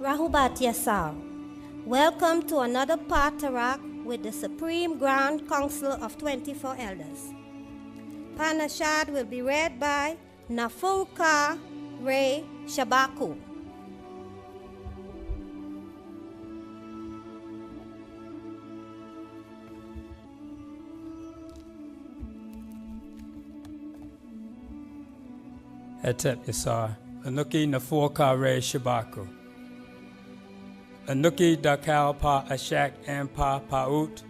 Rahubat Yasar. Welcome to another Paa Taraq with the Supreme Grand Council of 24 Elders. Panashad will be read by Nafurka Ray Shabaku. Etep Yasar, Anuki Nafurka Ray Shabaku. Anuki Dakal Pa Ashak and Pa Paut,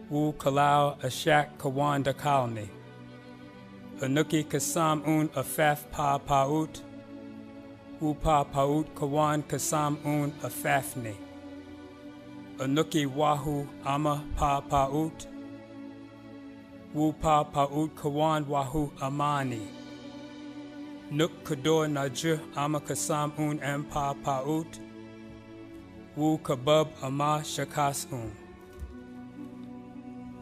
Wu Kalau Ashak Kawan Dakalni. Anuki Kasam Un Afaf Pa Paut, Wu Pa Paut Kawan Kasam Un Afafni. Anuki Wahu Ama Pa Paut, Wu Pa Paut Kawan Wahu Amani. Nuk Kador Najur Ama Kasam Un and Pa Paut, Wu Kabub Ama Shakas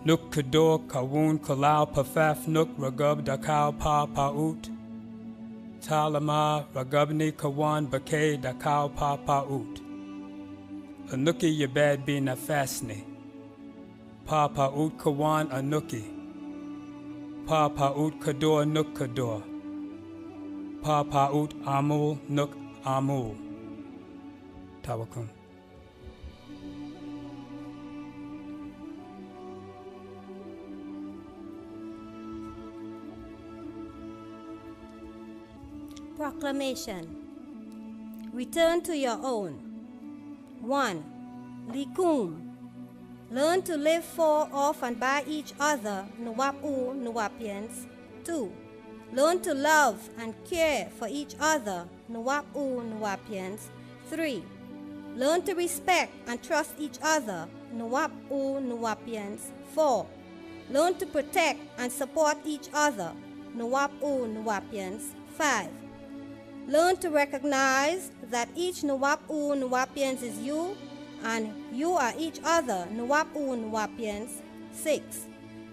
Nuk Kador Kawun Kalau Pafaf Nuk Ragub Dakal Pa Paut, Talama Ragubni Kawan Bakay Dakal Pa Paut. Anuki Yabad Bi Nafasni. Pa Paut Kawan Anuki. Pa Paut Kador Nuk Kador. Pa Paut Amul Nuk Amul. Tawakum. Proclamation. Return to your own. 1. Likum. Learn to live for, of, and by each other, Nuwapu, Nuwapians. 2. Learn to love and care for each other, Nuwapu, Nuwapians. 3. Learn to respect and trust each other, Nuwapu, Nuwapians. 4. Learn to protect and support each other, Nuwapu, Nuwapians. 5. Learn to recognize that each Nuwapu Nuwapians is you, and you are each other, Nuwapu Nuwapians. 6.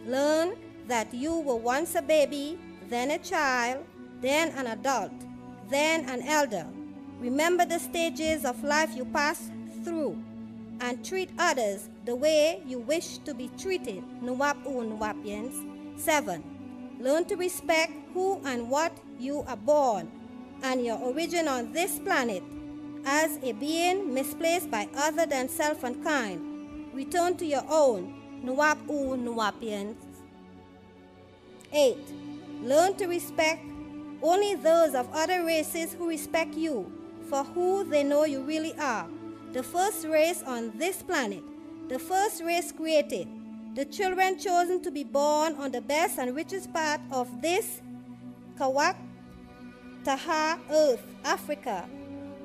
Learn that you were once a baby, then a child, then an adult, then an elder. Remember the stages of life you passed through, and treat others the way you wish to be treated, Nuwapu Nuwapians. 7. Learn to respect who and what you are born, and your origin on this planet as a being misplaced by other than self and kind. Return to your own, Nuwapu Nuwapians. 8. Learn to respect only those of other races who respect you for who they know you really are. The first race on this planet, the first race created, the children chosen to be born on the best and richest part of this Kawak Taha Earth, Africa,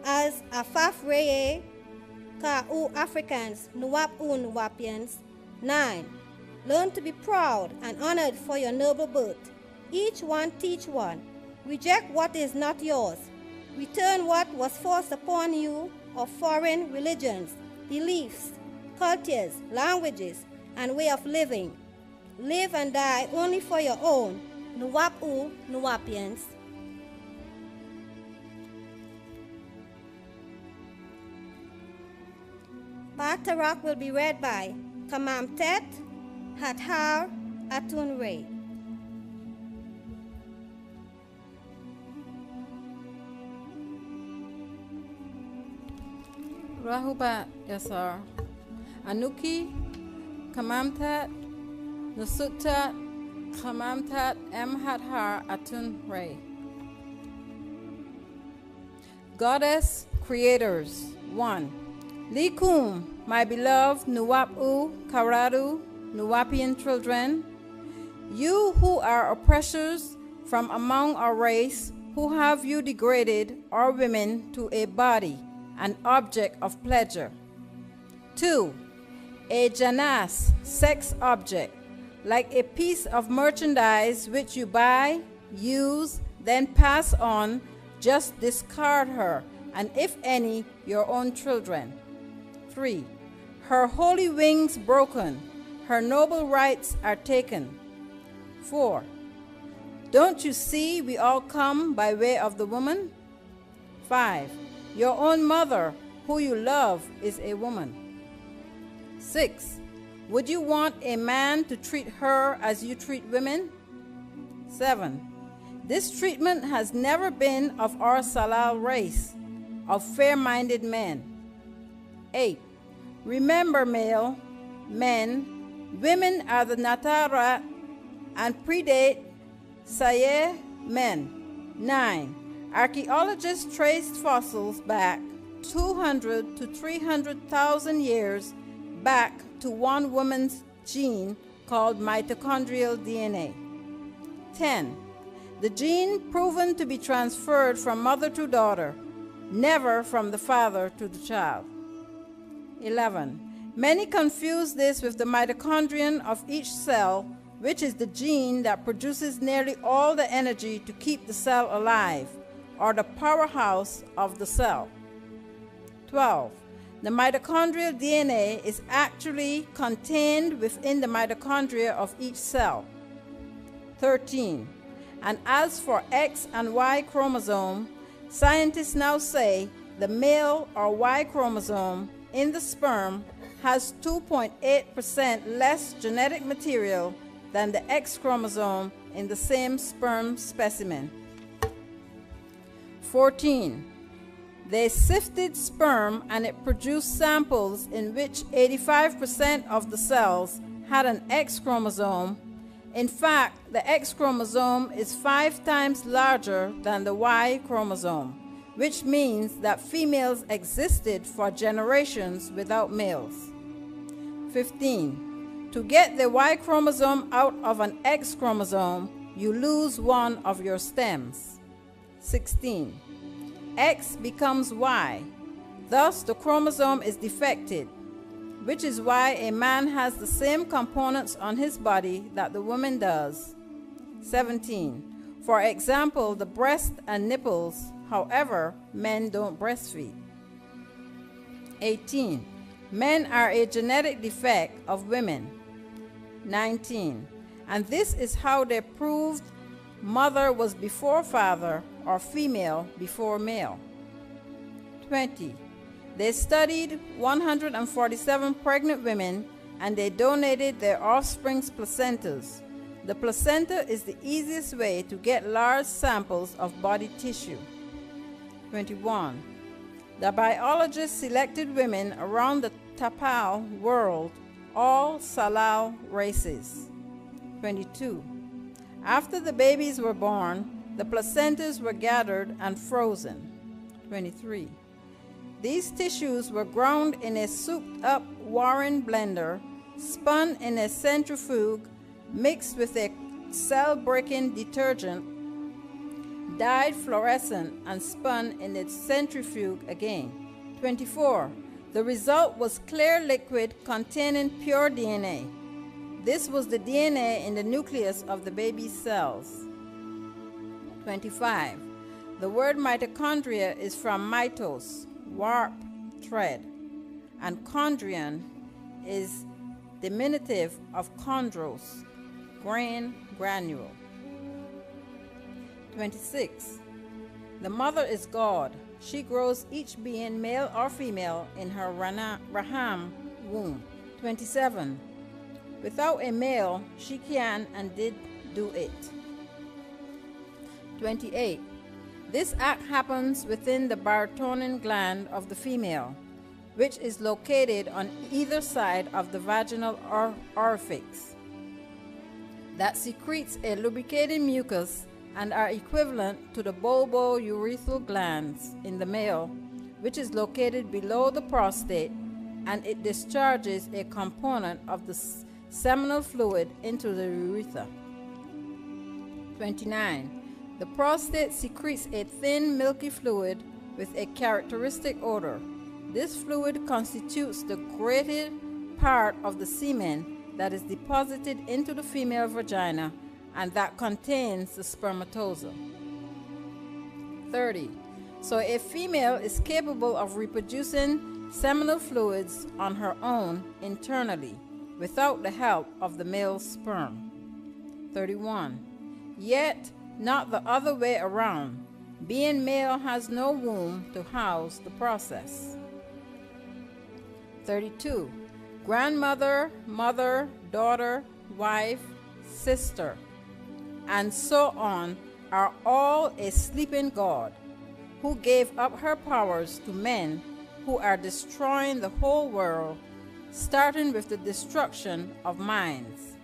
as Afaf Reye, Ka'u Africans, Nuwapu Nuwapians. 9. Learn to be proud and honored for your noble birth. Each one teach one. Reject what is not yours. Return what was forced upon you of foreign religions, beliefs, cultures, languages, and way of living. Live and die only for your own, Nuwapu Nuwapians. Paa Taraq will be read by Kamamtet Hathar Atun Ray. Rahubat Yasar. Anuki Kamamtat Nusuktat Kamamtat M. Hathar Atun Ray. Goddess Creators. 1. Likum, my beloved Nuwapu, Karadu, Nuwapian children, you who are oppressors from among our race, who have you degraded, our women, to a body, an object of pleasure. 2. A janas, sex object, like a piece of merchandise which you buy, use, then pass on, just discard her, and if any, your own children. 3. Her holy wings broken, her noble rights are taken. 4. Don't you see we all come by way of the woman? 5. Your own mother, who you love, is a woman. 6. Would you want a man to treat her as you treat women? 7. This treatment has never been of our Salal race, of fair-minded men. 8. Remember, men, women are the Natara and predate Saye men. 9. Archaeologists traced fossils back 200 to 300,000 years back to one woman's gene called mitochondrial DNA. 10. The gene proven to be transferred from mother to daughter, never from the father to the child. 11. Many confuse this with the mitochondrion of each cell, which is the gene that produces nearly all the energy to keep the cell alive, or the powerhouse of the cell. 12. The mitochondrial DNA is actually contained within the mitochondria of each cell. 13. And as for X and Y chromosome, scientists now say the male or Y chromosome in the sperm has 2.8% less genetic material than the X chromosome in the same sperm specimen. 14. They sifted sperm and it produced samples in which 85% of the cells had an X chromosome. In fact, the X chromosome is 5 times larger than the Y chromosome, which means that females existed for generations without males. 15. To get the Y chromosome out of an X chromosome, you lose one of your stems. 16. X becomes Y. Thus, the chromosome is defected, which is why a man has the same components on his body that the woman does. 17. For example, the breast and nipples. However, men don't breastfeed. 18. Men are a genetic defect of women. 19. And this is how they proved mother was before father or female before male. 20. They studied 147 pregnant women and they donated their offspring's placentas. The placenta is the easiest way to get large samples of body tissue. 21. The biologists selected women around the Tapal world, all Salal races. 22. After the babies were born, the placentas were gathered and frozen. 23. These tissues were ground in a souped-up Warren blender, spun in a centrifuge, mixed with a cell-breaking detergent, dyed fluorescent, and spun in its centrifuge again. 24. The result was clear liquid containing pure DNA. This was the DNA in the nucleus of the baby's cells. 25. The word mitochondria is from mitos, warp, thread, and chondrion is diminutive of chondros, grain, granule. 26. The mother is God. She grows each being, male or female, in her raham womb. 27. Without a male, she can and did do it. 28. This act happens within the barytonin gland of the female, which is located on either side of the vaginal orifice, that secretes a lubricating mucus and are equivalent to the bulbourethral glands in the male, which is located below the prostate, and it discharges a component of the seminal fluid into the urethra. 29. The prostate secretes a thin, milky fluid with a characteristic odor. This fluid constitutes the grated part of the semen that is deposited into the female vagina and that contains the spermatozoa. 30. So a female is capable of reproducing seminal fluids on her own internally without the help of the male sperm. 31. Yet, not the other way around. being male has no womb to house the process. 32. Grandmother, mother, daughter, wife, sister, and so on are all a sleeping God who gave up her powers to men who are destroying the whole world, starting with the destruction of minds.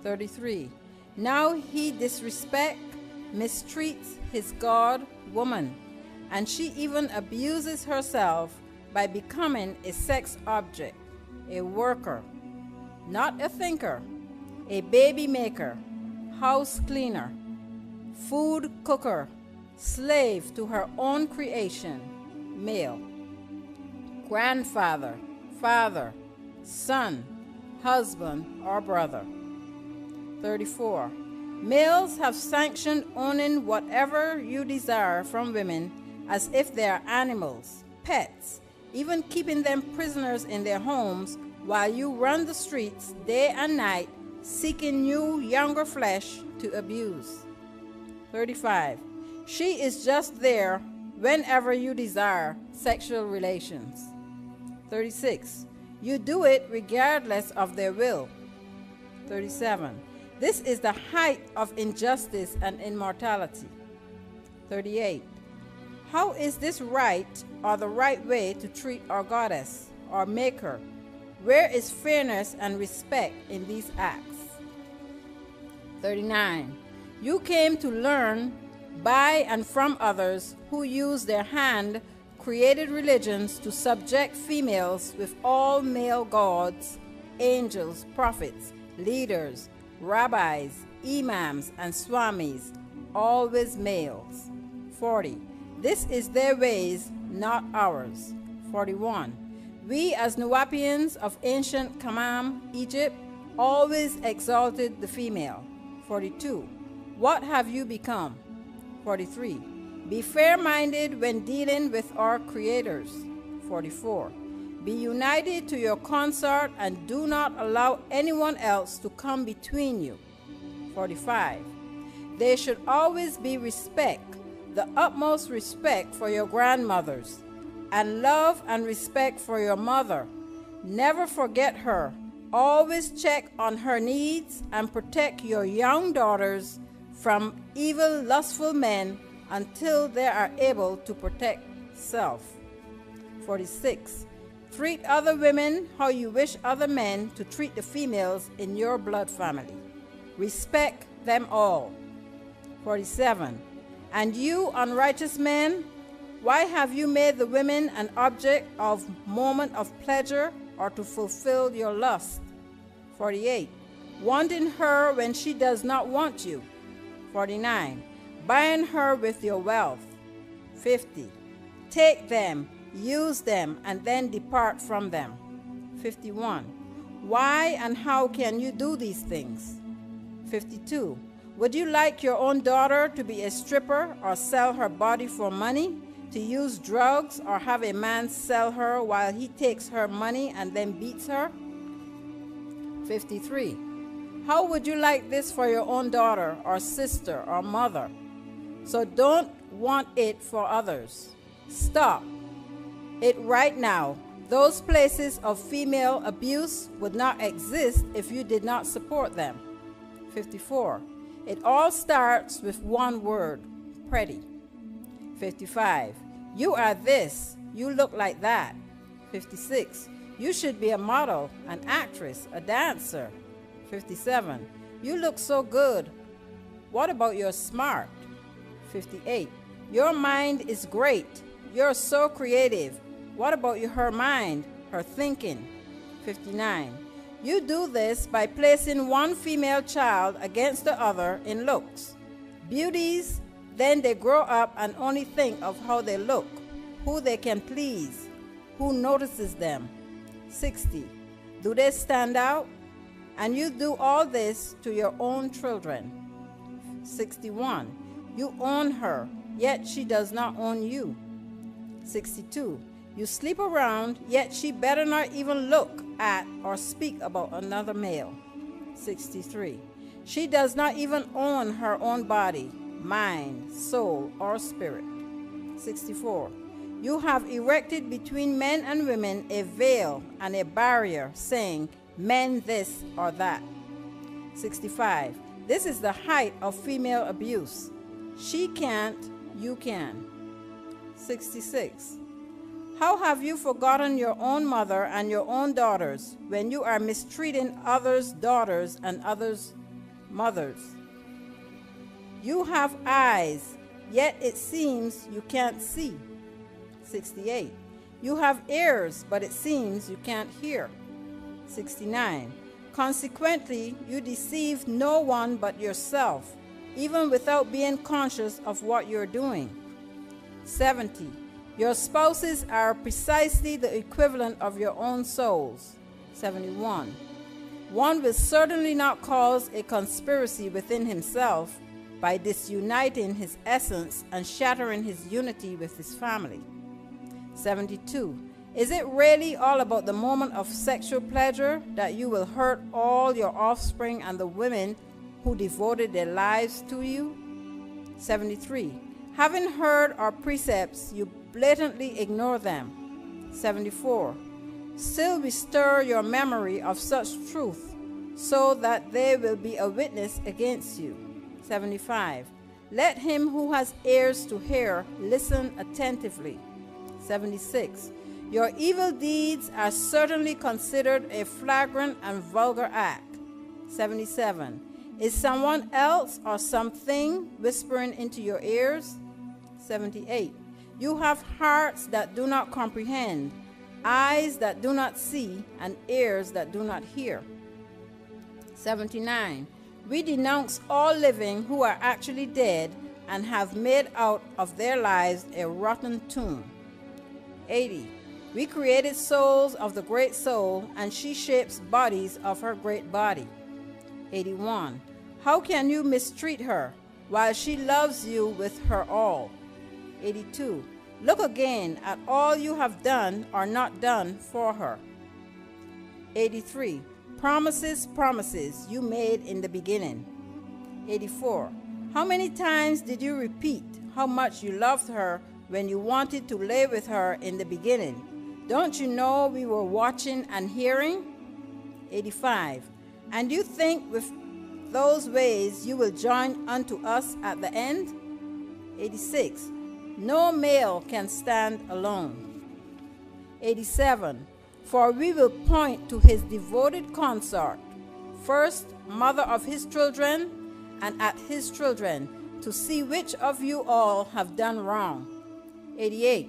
33. Now he mistreats his God, woman, and she even abuses herself by becoming a sex object, a worker, not a thinker, a baby maker, house cleaner, food cooker, slave to her own creation, male. Grandfather, father, son, husband, or brother. 34. Males have sanctioned owning whatever you desire from women as if they are animals, pets, even keeping them prisoners in their homes while you run the streets day and night seeking new, younger flesh to abuse. 35. She is just there whenever you desire sexual relations. 36. You do it regardless of their will. 37. This is the height of injustice and immorality. 38. How is this right or the right way to treat our goddess or maker? Where is fairness and respect in these acts? 39. You came to learn by and from others who use their hand-created religions to subject females with all male gods, angels, prophets, leaders, rabbis, imams, and swamis, always males. 40. This is their ways, not ours. 41. We as Nuwapians of ancient Kamam, Egypt, always exalted the female. 42. What have you become? 43. Be fair-minded when dealing with our creators. 44. Be united to your consort and do not allow anyone else to come between you. 45. There should always be respect, the utmost respect for your grandmothers, and love and respect for your mother. Never forget her. Always check on her needs and protect your young daughters from evil, lustful men until they are able to protect self. 46. Treat other women how you wish other men to treat the females in your blood family. Respect them all. 47. And you, unrighteous men, why have you made the women an object of moment of pleasure or to fulfill your lust? 48. Wanting her when she does not want you. 49. Buying her with your wealth. 50. Take them, use them, and then depart from them. 51. Why and how can you do these things? 52. Would you like your own daughter to be a stripper or sell her body for money, to use drugs or have a man sell her while he takes her money and then beats her? 53. How would you like this for your own daughter or sister or mother? So don't want it for others. Stop it right now. Those places of female abuse would not exist if you did not support them. 54. It all starts with one word, pretty. 55. You are this, you look like that. 56. You should be a model, an actress, a dancer. 57. You look so good. What about your smart? 58. Your mind is great. You're so creative. What about her mind, her thinking? 59. You do this by placing one female child against the other in looks. Beauties, then they grow up and only think of how they look, who they can please, who notices them. 60. Do they stand out? And you do all this to your own children. 61. You own her, yet she does not own you. 62. You sleep around, yet she better not even look at or speak about another male. 63. She does not even own her own body, mind, soul, or spirit. 64. You have erected between men and women a veil and a barrier, saying, men this or that. 65. This is the height of female abuse. She can't, you can. 66. How have you forgotten your own mother and your own daughters when you are mistreating others' daughters and others' mothers? You have eyes, yet it seems you can't see. 68. You have ears, but it seems you can't hear. 69. Consequently, you deceive no one but yourself, even without being conscious of what you're doing. 70. Your spouses are precisely the equivalent of your own souls. 71. One will certainly not cause a conspiracy within himself by disuniting his essence and shattering his unity with his family. 72. Is it really all about the moment of sexual pleasure that you will hurt all your offspring and the women who devoted their lives to you? 73. Having heard our precepts, you blatantly ignore them. 74. Still we stir your memory of such truth so that they will be a witness against you. 75. Let him who has ears to hear listen attentively. 76. Your evil deeds are certainly considered a flagrant and vulgar act. 77. Is someone else or something whispering into your ears? 78. You have hearts that do not comprehend, eyes that do not see, and ears that do not hear. 79. We denounce all living who are actually dead and have made out of their lives a rotten tomb. 80. We created souls of the great soul, and she shapes bodies of her great body. 81. How can you mistreat her while she loves you with her all? 82. Look again at all you have done or not done for her. 83. Promises, promises you made in the beginning. 84. How many times did you repeat how much you loved her when you wanted to lay with her in the beginning? Don't you know we were watching and hearing? 85. And you think with those ways you will join unto us at the end? 86. No male can stand alone. 87. For we will point to his devoted consort, first mother of his children, and at his children, to see which of you all have done wrong. 88.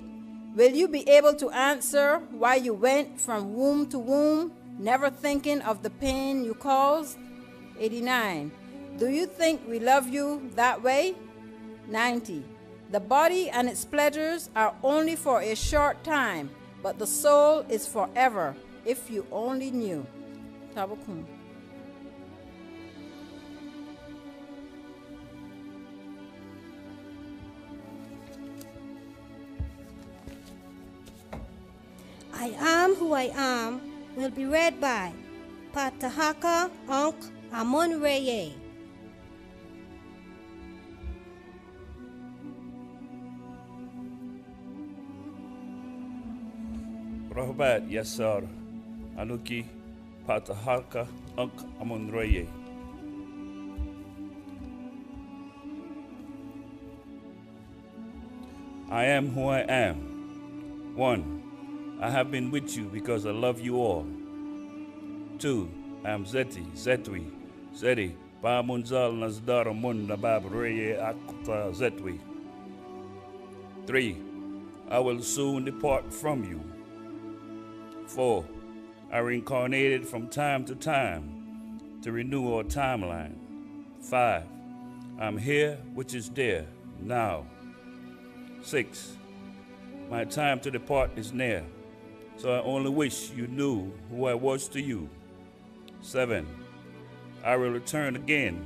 Will you be able to answer why you went from womb to womb, never thinking of the pain you caused? 89. Do you think we love you that way? 90. The body and its pleasures are only for a short time, but the soul is forever, if you only knew. Tabakum. I Am Who I Am will be read by Paa Taraq Ankh Amun Reye. Rahbat Yasar Anuki Paa Taraq Ankh Amun Reye. I am who I am. 1. I have been with you because I love you all. 2. I am Zeti, Zetwi, Zeti, Ba Munzal Nazdara Mun Nabab Reye Akta Zetwi. 3. I will soon depart from you. 4. I reincarnated from time to time to renew our timeline. 5. I'm here, which is there, now. 6. My time to depart is near, so I only wish you knew who I was to you. 7. I will return again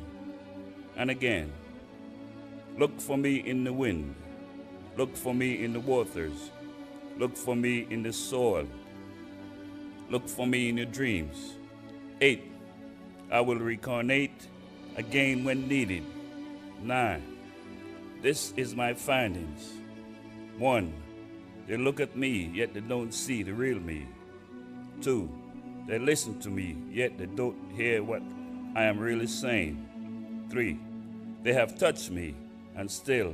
and again. Look for me in the wind. Look for me in the waters. Look for me in the soil. Look for me in your dreams. 8. I will reincarnate again when needed. 9. This is my findings. 1. They look at me, yet they don't see the real me. 2. They listen to me, yet they don't hear what I am really saying. 3. They have touched me, and still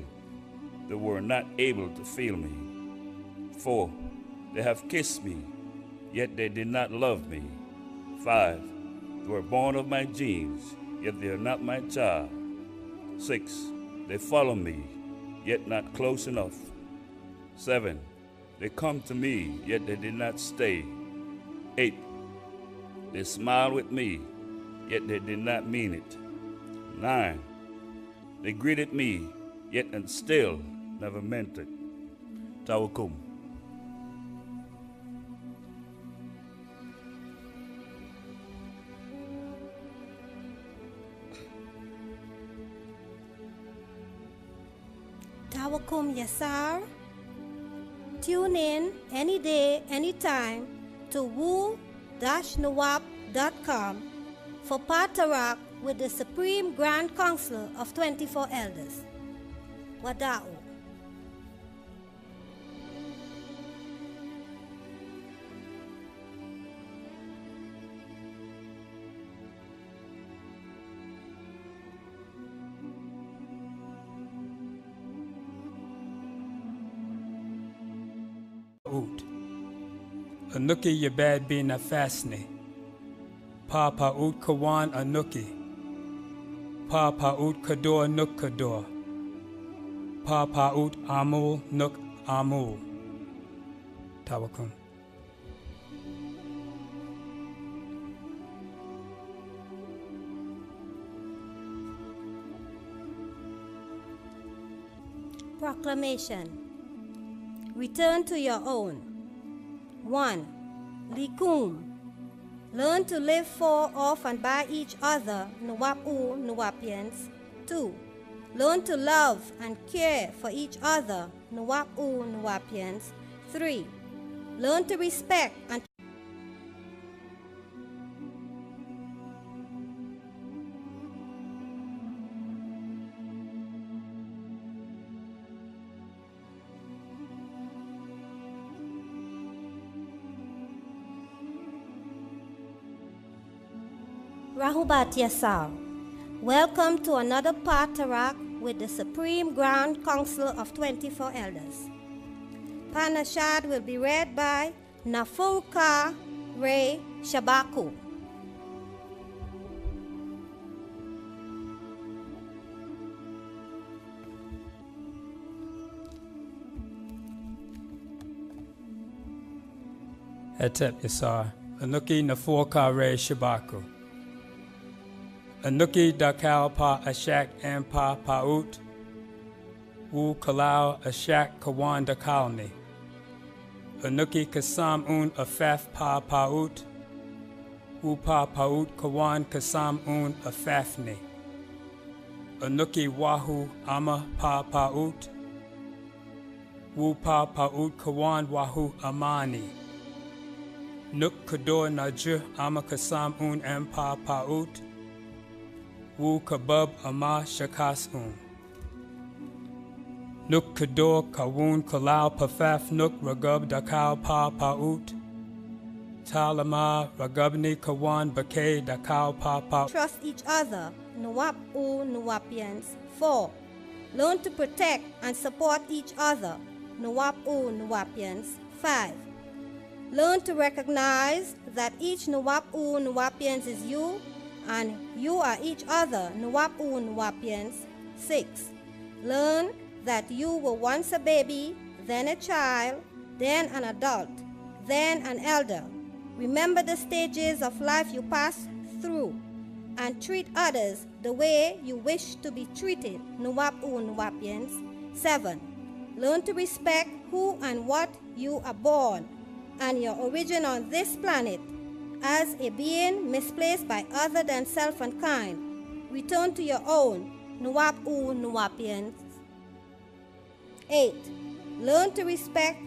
they were not able to feel me. 4. They have kissed me, yet they did not love me. 5. They were born of my genes, yet they are not my child. 6. They follow me, yet not close enough. 7. They come to me, yet they did not stay. 8. They smile with me, yet they did not mean it. 9. They greeted me, yet and still never meant it. Tawakum. Tawakum Yasar. Tune in any day, anytime to woo-nawab.com for Paa Taraq with the Supreme Grand Council of 24 Elders. Wada'u. Anuki Yabad bin Afasni. Paa Pa'ut Kawan Anuki. Paa Pa'ut Kador Nuk Kador. Paa Pa'ut Amul Nuk Amul. Tawakum. Proclamation. Return to your own. 1. Likum. Learn to live for, of, and by each other, Nuwapu, Nuwapians. 2. Learn to love and care for each other, Nuwapu, Nuwapians. 3. Learn to respect and Rahubat Yasar. Welcome to another Paa Taraq with the Supreme Grand Council of 24 Elders. Panashad will be read by Nafurka Ray Shabaku. Etep Yasar. Anuki Nafurka Ray Shabaku. Anuki Dakal Pa Ashak and Pa Pa'ut. Wu Kalau Ashak Kawan Dakalni. Anuki Kasam Un Afaf Pa Pa'ut. Wu Pa Pa'ut Kawan Kasam Un Afafni. Anuki Wahu Ama Pa Pa'ut. Wu Pa Pa'ut Kawan Wahu Amani. Nuk Kador Najur Ama Kasam Un and Pa Pa'ut. Wu Kabub Ama Shakas Nuk Kador Kawun Kalau Pafaf Nuk Ragub Dakal Pa Pa'ut. Talama Ragubni Kawan Bakay Dakal Pa Pa'ut. Trust each other, Nuwapu, Nuwapians. 4. Learn to protect and support each other, Nuwapu, Nuwapians. 5. Learn to recognize that each Nuwapu, Nuwapians is you, and you are each other, Nuwapu, Nuwapians. 6. Learn that you were once a baby, then a child, then an adult, then an elder. Remember the stages of life you passed through, and treat others the way you wish to be treated, Nuwapu, Nuwapians. 7. Learn to respect who and what you are born, and your origin on this planet, as a being misplaced by other than self and kind. Return to your own, Nuwapu, Nuwapians. 8. Learn to respect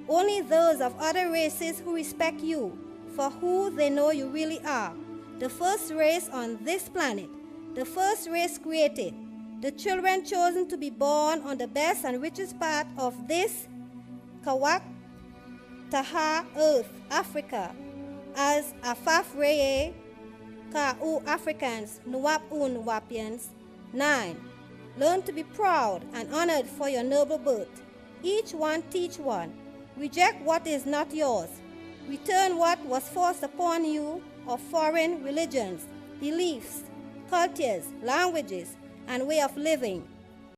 only those of other races who respect you for who they know you really are. The first race on this planet, the first race created. the children chosen to be born on the best and richest part of this Kawak Taha earth, Africa, as Afaf Reye, Ka'u Africans, Nuwap'u Nuwapians. 9. Learn to be proud and honored for your noble birth. Each one teach one. Reject what is not yours. Return what was forced upon you of foreign religions, beliefs, cultures, languages, and way of living.